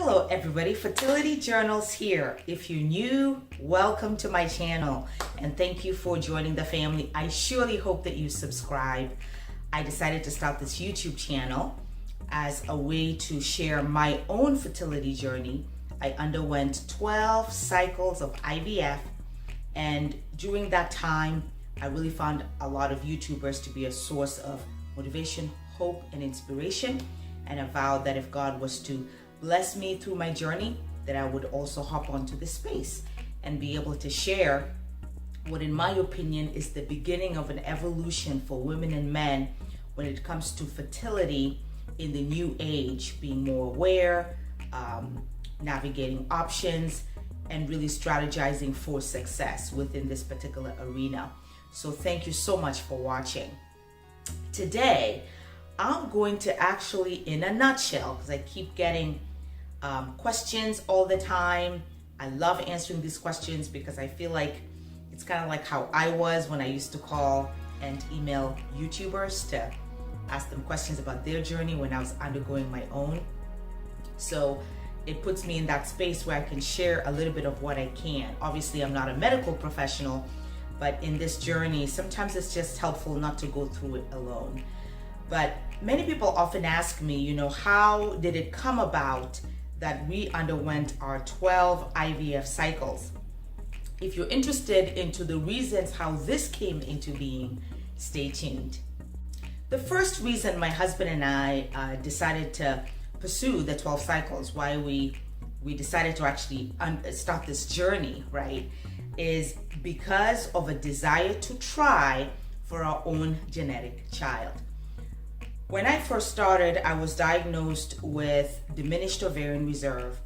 Hello everybody, Fertility Journals here. If you're new, welcome to my channel and thank you for joining the family. I surely hope that you subscribe. I decided to start this YouTube channel as a way to share my own fertility journey. I underwent 12 cycles of IVF, and during that time I really found a lot of YouTubers to be a source of motivation, hope, and inspiration, and I vowed that if God was to bless me through my journey, that I would also hop onto this space and be able to share what, in my opinion, is the beginning of an evolution for women and men when it comes to fertility in the new age, being more aware, navigating options, and really strategizing for success within this particular arena. So thank you so much for watching. Today, I'm going to actually, in a nutshell, because I keep getting questions all the time. I love answering these questions because I feel like it's kind of like how I was when I used to call and email YouTubers to ask them questions about their journey when I was undergoing my own. So it puts me in that space where I can share a little bit of what I can. Obviously, I'm not a medical professional, but in this journey, sometimes it's just helpful not to go through it alone. But many people often ask me, how did it come about that we underwent our 12 IVF cycles? If you're interested into the reasons how this came into being, stay tuned. The first reason my husband and I decided to pursue the 12 cycles, why we decided to actually start this journey, right, is because of a desire to try for our own genetic child. When I first started, I was diagnosed with Diminished Ovarian Reserve.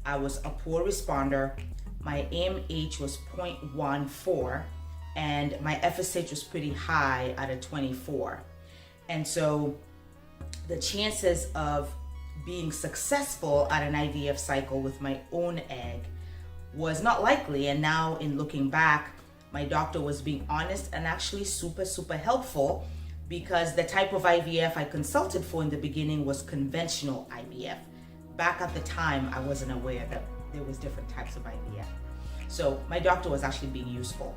I was a poor responder. My AMH was 0.14 and my FSH was pretty high at a 24. And so the chances of being successful at an IVF cycle with my own egg was not likely. And now, in looking back, my doctor was being honest and actually super helpful, because the type of IVF I consulted for in the beginning was conventional IVF. Back at the time, I wasn't aware that there was different types of IVF. So my doctor was actually being useful.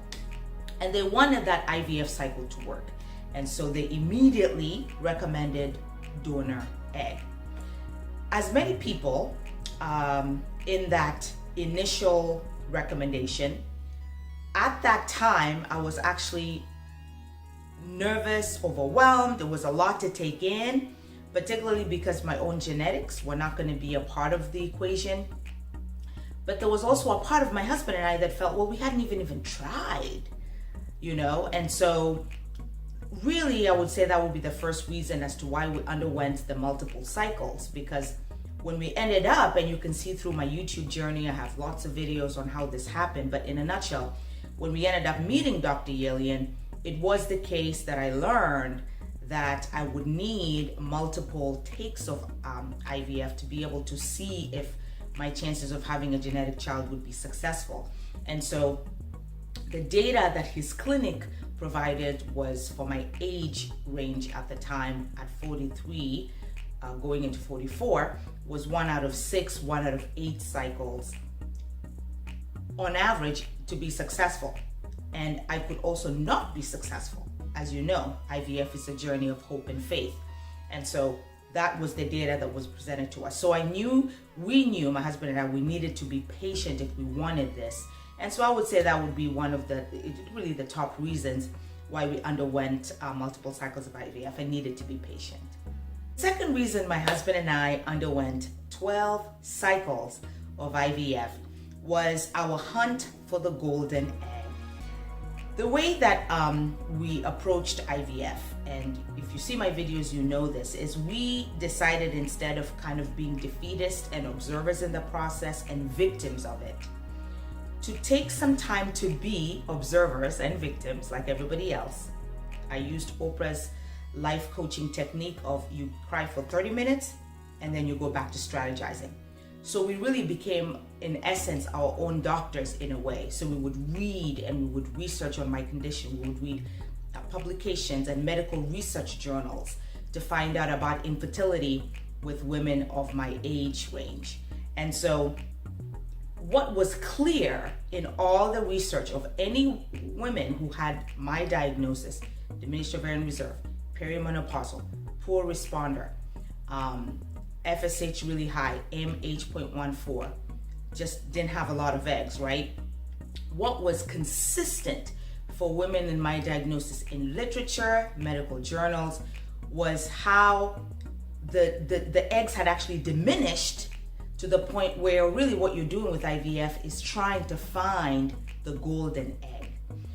And they wanted that IVF cycle to work. And so they immediately recommended donor egg. As many people in that initial recommendation, at that time, I was actually nervous, overwhelmed. There was a lot to take in, particularly because my own genetics were not going to be a part of the equation. But there was also a part of my husband and I that felt, well, we hadn't even tried, And so really, I would say that would be the first reason as to why we underwent the multiple cycles, because when we ended up, and you can see through my YouTube journey, I have lots of videos on how this happened, but in a nutshell, when we ended up meeting Dr. Yelian, it was the case that I learned that I would need multiple takes of IVF to be able to see if my chances of having a genetic child would be successful. And so the data that his clinic provided was for my age range at the time at 43, going into 44, was 1 out of 6, 1 out of 8 cycles on average to be successful. And I could also not be successful. As you know, IVF is a journey of hope and faith. And so that was the data that was presented to us. So we knew, my husband and I, we needed to be patient if we wanted this. And so I would say that would be one of really the top reasons why we underwent multiple cycles of IVF and needed to be patient. Second reason my husband and I underwent 12 cycles of IVF was our hunt for the golden egg. The way that we approached IVF, and if you see my videos, you know this, is we decided, instead of kind of being defeatists and observers in the process and victims of it, to take some time to be observers and victims like everybody else. I used Oprah's life coaching technique of you cry for 30 minutes and then you go back to strategizing. So we really became, in essence, our own doctors in a way. So we would read and we would research on my condition. We would read publications and medical research journals to find out about infertility with women of my age range. And so what was clear in all the research of any women who had my diagnosis, diminished ovarian reserve, perimenopausal, poor responder, FSH really high, MH.14, just didn't have a lot of eggs, right? What was consistent for women in my diagnosis in literature, medical journals, was how the eggs had actually diminished to the point where really what you're doing with IVF is trying to find the golden egg.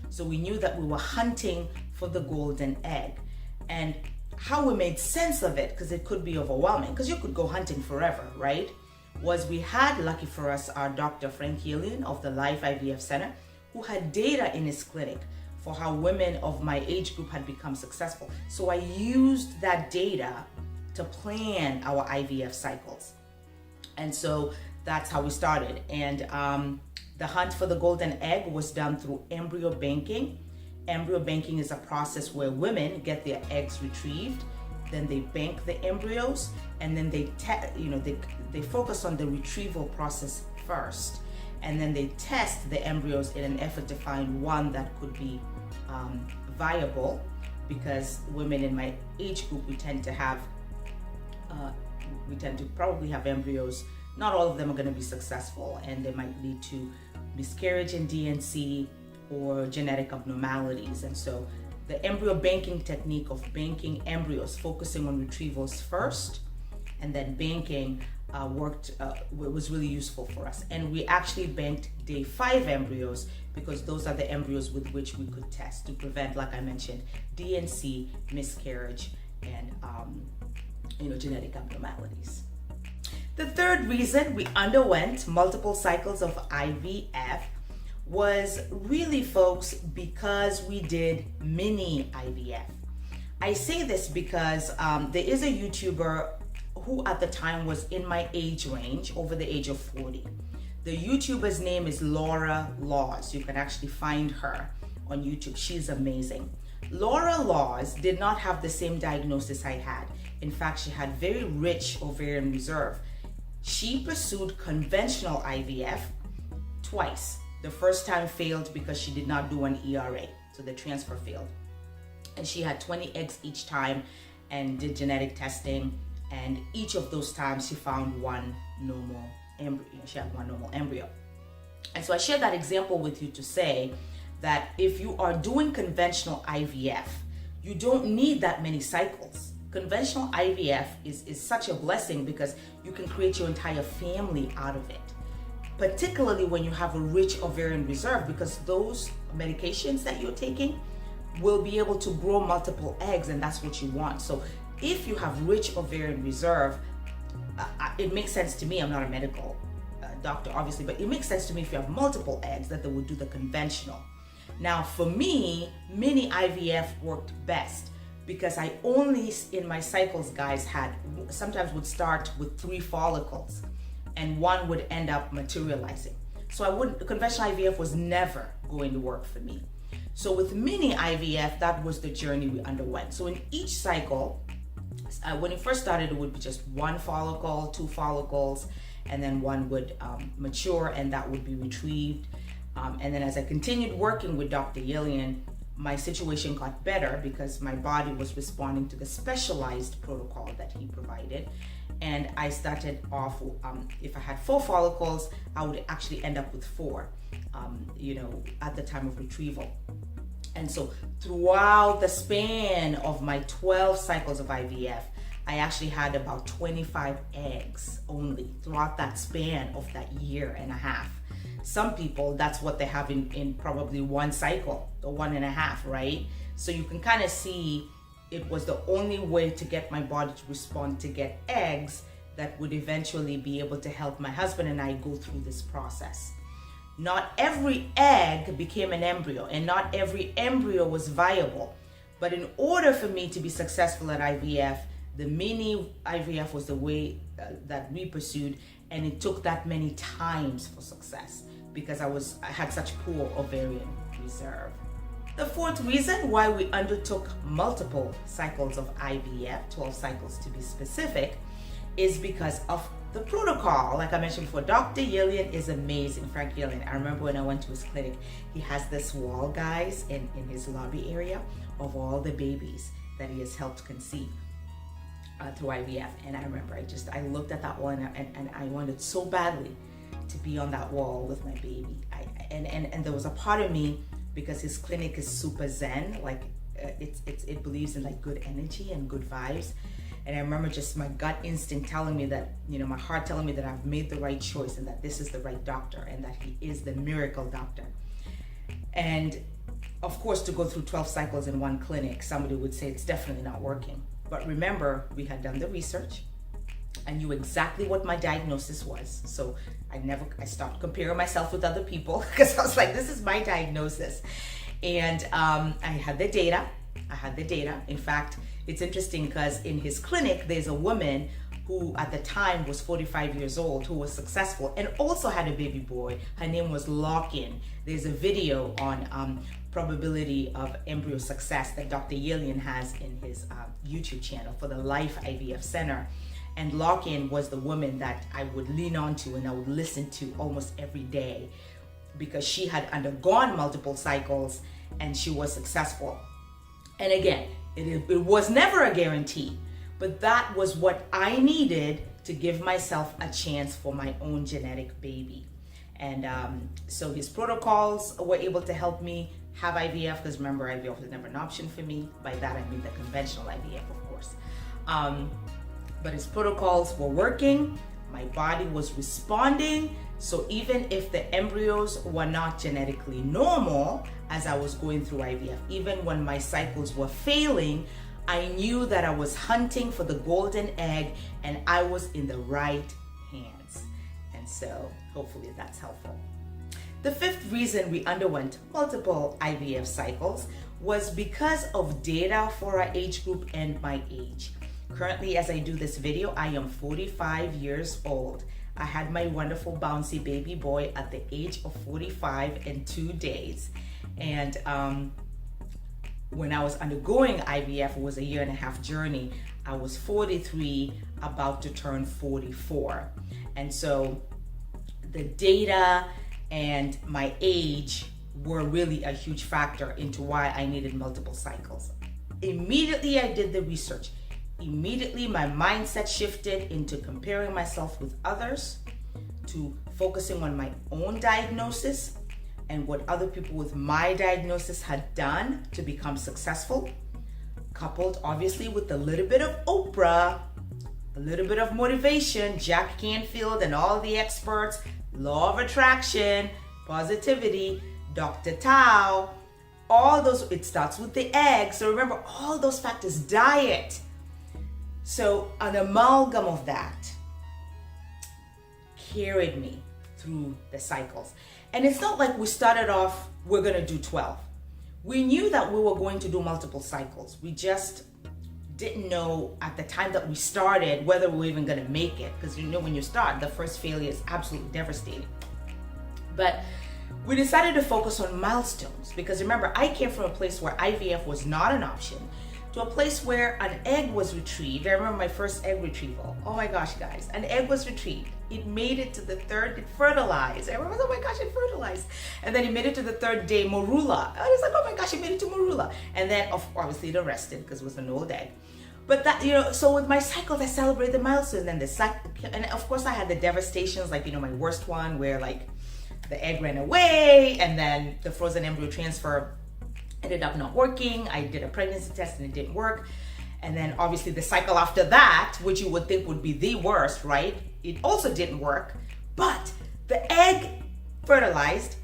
So we knew that we were hunting for the golden egg. And how we made sense of it, because it could be overwhelming, because you could go hunting forever, right? Was we had, lucky for us, our Dr. Frank Yelian of the Life IVF Center, who had data in his clinic for how women of my age group had become successful. So I used that data to plan our IVF cycles. And so that's how we started. And the hunt for the golden egg was done through embryo banking. Embryo banking is a process where women get their eggs retrieved, then they bank the embryos, and then they focus on the retrieval process first, and then they test the embryos in an effort to find one that could be viable, because women in my age group, we tend to probably have embryos. Not all of them are going to be successful, and they might lead to miscarriage and DNC or genetic abnormalities. And so the embryo banking technique of banking embryos, focusing on retrievals first, and then banking was really useful for us. And we actually banked day 5 embryos because those are the embryos with which we could test to prevent, like I mentioned, DNC, miscarriage, and genetic abnormalities. The third reason we underwent multiple cycles of IVF was really, folks, because we did mini IVF. I say this because there is a YouTuber who at the time was in my age range, over the age of 40. The YouTuber's name is Laura Laws. You can actually find her on YouTube. She's amazing. Laura Laws did not have the same diagnosis I had. In fact, she had very rich ovarian reserve. She pursued conventional IVF twice. The first time failed because she did not do an ERA, so the transfer failed. And she had 20 eggs each time and did genetic testing, and each of those times she found one normal embryo. She had one normal embryo. And so I share that example with you to say that if you are doing conventional IVF, you don't need that many cycles. Conventional IVF is such a blessing because you can create your entire family out of it, particularly when you have a rich ovarian reserve, because those medications that you're taking will be able to grow multiple eggs, and that's what you want. So if you have rich ovarian reserve, it makes sense to me. I'm not a medical doctor, obviously, but it makes sense to me if you have multiple eggs that they would do the conventional. Now, for me, mini IVF worked best because I only, in my cycles, guys, sometimes would start with 3 follicles and one would end up materializing. So conventional IVF was never going to work for me. So with mini IVF, that was the journey we underwent. So in each cycle, when it first started, it would be just 1 follicle, 2 follicles, and then one would mature and that would be retrieved. And then as I continued working with Dr. Yelian, my situation got better because my body was responding to the specialized protocol that he provided. And I started off, if I had 4 follicles, I would actually end up with 4, at the time of retrieval. And so throughout the span of my 12 cycles of IVF, I actually had about 25 eggs only throughout that span of that year and a half. Some people, that's what they have in probably 1 cycle or 1.5, right? So you can kind of see it was the only way to get my body to respond to get eggs that would eventually be able to help my husband and I go through this process. Not every egg became an embryo and not every embryo was viable. But in order for me to be successful at IVF, the mini IVF was the way that we pursued, and it took that many times for success because I had such poor ovarian reserve. The fourth reason why we undertook multiple cycles of IVF, 12 cycles to be specific, is because of the protocol, like I mentioned before, Dr. Yelian is amazing. Frank Yelian. I remember when I went to his clinic, he has this wall, guys, in his lobby area of all the babies that he has helped conceive through IVF. And I remember I looked at that wall and I wanted so badly to be on that wall with my baby. And there was a part of me, because his clinic is super zen, like it believes in like good energy and good vibes. And I remember just my gut instinct telling me that, my heart telling me that I've made the right choice and that this is the right doctor and that he is the miracle doctor. And of course, to go through 12 cycles in one clinic, somebody would say it's definitely not working. But remember, we had done the research. I knew exactly what my diagnosis was. So I stopped comparing myself with other people because I was like, this is my diagnosis. And I had the data. In fact, it's interesting because in his clinic, there's a woman who at the time was 45 years old, who was successful and also had a baby boy. Her name was Lock-In. There's a video on probability of embryo success that Dr. Yelian has in his YouTube channel for the Life IVF Center. And Lock-In was the woman that I would lean on to and I would listen to almost every day because she had undergone multiple cycles and she was successful. And again, it was never a guarantee, but that was what I needed to give myself a chance for my own genetic baby. And so his protocols were able to help me have IVF, because remember, IVF was never an option for me. By that, I mean the conventional IVF, of course. But his protocols were working. My body was responding. So even if the embryos were not genetically normal as I was going through IVF, even when my cycles were failing, I knew that I was hunting for the golden egg and I was in the right hands. And so hopefully that's helpful. The fifth reason we underwent multiple IVF cycles was because of data for our age group and my age. Currently, as I do this video, I am 45 years old. I had my wonderful bouncy baby boy at the age of 45 and 2 days. And when I was undergoing IVF, it was a 1.5-year journey. I was 43, about to turn 44. And so the data and my age were really a huge factor into why I needed multiple cycles. Immediately I did the research. Immediately my mindset shifted into comparing myself with others, to focusing on my own diagnosis and what other people with my diagnosis had done to become successful, coupled obviously with a little bit of Oprah, a little bit of motivation, Jack Canfield and all the experts, law of attraction, positivity, Dr. Tao, all those, it starts with the egg. So remember all those factors, diet. So an amalgam of that carried me through the cycles. And it's not like we started off, we're gonna do 12. We knew that we were going to do multiple cycles. We just didn't know at the time that we started whether we were even gonna make it. Because when you start, the first failure is absolutely devastating. But we decided to focus on milestones because remember, I came from a place where IVF was not an option to a place where an egg was retrieved. I remember my first egg retrieval. Oh my gosh, guys, an egg was retrieved. It made it to the third, it fertilized. I remember, oh my gosh, it fertilized. And then it made it to the third day, morula. I was like, oh my gosh, it made it to morula. And then obviously it arrested because it was an old egg. But that, so with my cycles, I celebrated the milestones. And and of course I had the devastations, like, my worst one where like the egg ran away and then the frozen embryo transfer ended up not working. I did a pregnancy test and it didn't work. And then obviously the cycle after that, which you would think would be the worst, right? It also didn't work, but the egg fertilized.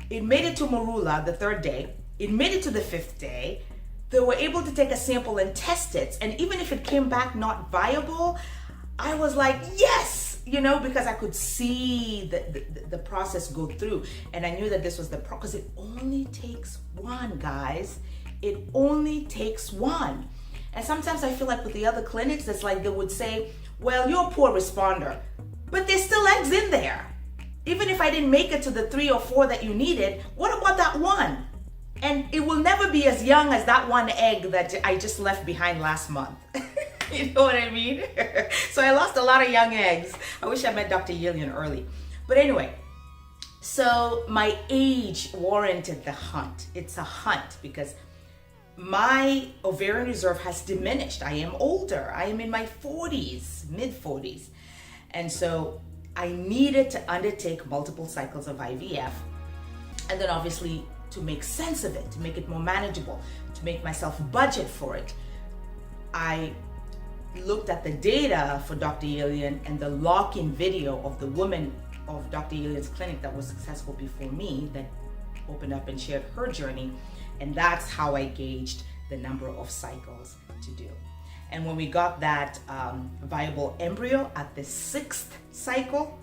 It made it to morula the third day. It made it to the fifth day. They were able to take a sample and test it. And even if it came back not viable, I was like, yes, because I could see the process go through. And I knew that this was because it only takes one, guys. It only takes one. And sometimes I feel like with the other clinics, it's like they would say, well, you're a poor responder, but there's still eggs in there. Even if I didn't make it to the 3 or 4 that you needed, what about that one? And it will never be as young as that one egg that I just left behind last month. You know what I mean? So I lost a lot of young eggs. I wish I met Dr. Yelian early. But anyway, so my age warranted the hunt. It's a hunt because my ovarian reserve has diminished. I am older. I am in my 40s, mid 40s. And so I needed to undertake multiple cycles of IVF. And then obviously to make sense of it, to make it more manageable, to make myself budget for it, I looked at the data for Dr. Yelian and the lock-in video of the woman of Dr. Yelian's clinic that was successful before me, that opened up and shared her journey. And that's how I gauged the number of cycles to do. And when we got that viable embryo at the 6th cycle,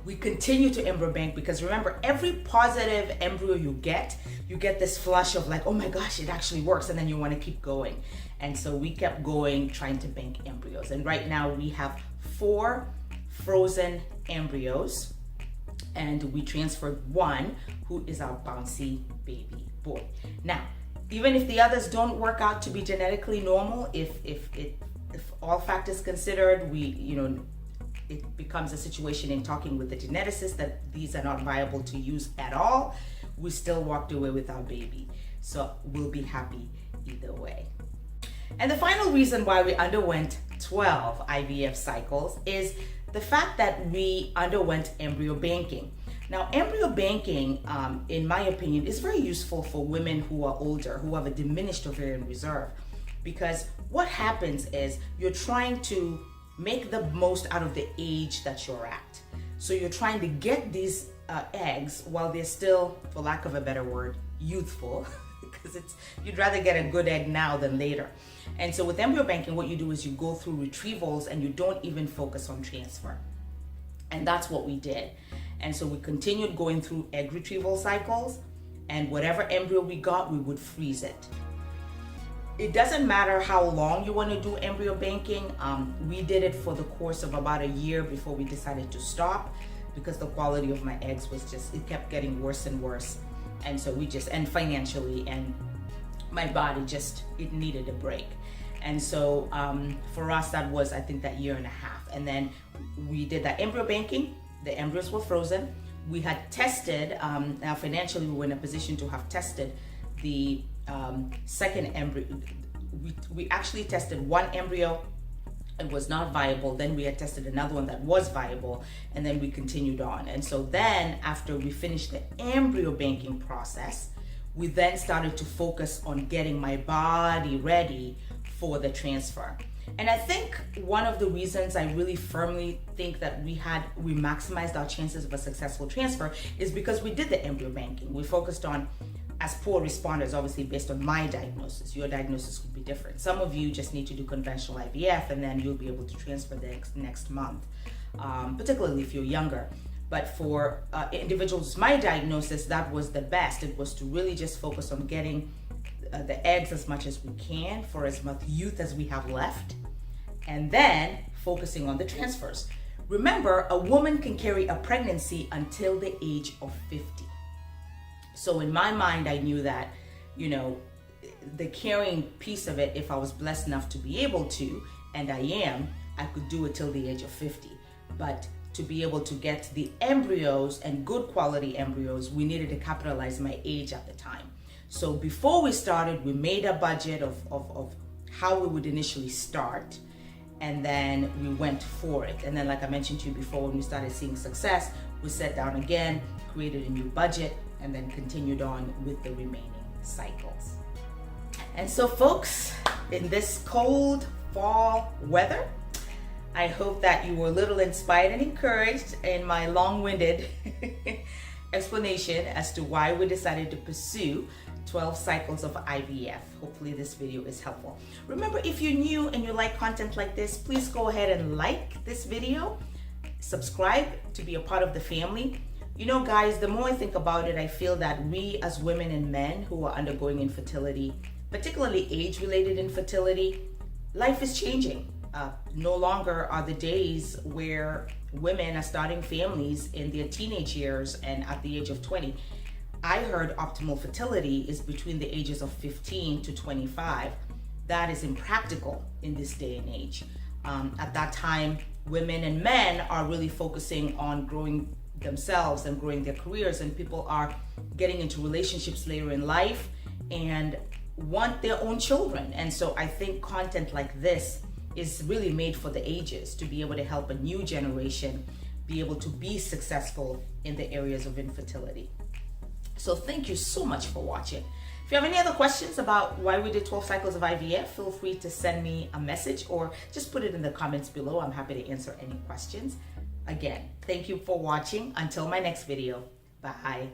we continue to embryo bank, because remember, every positive embryo you get this flush of like, oh my gosh, it actually works, and then you want to keep going. And so we kept going, trying to bank embryos. And right now we have 4 frozen embryos, and we transferred 1 who is our bouncy baby boy. Now, even if the others don't work out to be genetically normal, if all factors considered, it becomes a situation in talking with the geneticist that these are not viable to use at all, we still walked away with our baby. So we'll be happy either way. And the final reason why we underwent 12 IVF cycles is the fact that we underwent embryo banking. Now, embryo banking, in my opinion, is very useful for women who are older, who have a diminished ovarian reserve, because what happens is you're trying to make the most out of the age that you're at. So you're trying to get these eggs while they're still, for lack of a better word, youthful, because you'd rather get a good egg now than later. And so with embryo banking, what you do is you go through retrievals and you don't even focus on transfer. And that's what we did. And so we continued going through egg retrieval cycles, and whatever embryo we got, we would freeze it. It doesn't matter how long you want to do embryo banking. We did it for the course of about a year before we decided to stop, because the quality of my eggs was it kept getting worse and worse. And so and financially, and my body it needed a break. And so for us, that was, I think, that year and a half. And then we did that embryo banking. The embryos were frozen. We had tested, now financially we were in a position to have tested the second embryo. We actually tested 1 embryo. It was not viable. Then we had tested another one that was viable, and then we continued on. And so then after we finished the embryo banking process, we then started to focus on getting my body ready for the transfer. And I think one of the reasons I really firmly think that we maximized our chances of a successful transfer is because we did the embryo banking. We focused on, as poor responders, obviously based on my diagnosis. Your diagnosis could be different. Some of you just need to do conventional IVF, and then you'll be able to transfer the next month, particularly if you're younger. But for individuals with my diagnosis, that was the best. It was to really just focus on getting the eggs as much as we can for as much youth as we have left, and then focusing on the transfers. Remember, a woman can carry a pregnancy until the age of 50. So in my mind, I knew that, the carrying piece of it, if I was blessed enough to be able to, and I am, I could do it till the age of 50. But to be able to get the embryos, and good quality embryos, we needed to capitalize my age at the time. So before we started, we made a budget of how we would initially start, and then we went for it. And then, like I mentioned to you before, when we started seeing success, we sat down again, created a new budget, and then continued on with the remaining cycles. And so folks, in this cold fall weather, I hope that you were a little inspired and encouraged in my long-winded explanation as to why we decided to pursue 12 cycles of IVF. Hopefully this video is helpful. Remember, if you're new and you like content like this, please go ahead and like this video, subscribe to be a part of the family. Guys, the more I think about it, I feel that we as women and men who are undergoing infertility, particularly age-related infertility, life is changing. No longer are the days where women are starting families in their teenage years and at the age of 20. I heard optimal fertility is between the ages of 15 to 25. that is impractical in this day and age. At that time, women and men are really focusing on growing themselves and growing their careers, and people are getting into relationships later in life and want their own children. And so I think content like this is really made for the ages, to be able to help a new generation be able to be successful in the areas of infertility. So thank you so much for watching. If you have any other questions about why we did 12 cycles of IVF, feel free to send me a message or just put it in the comments below. I'm happy to answer any questions. Again, thank you for watching. Until my next video, bye.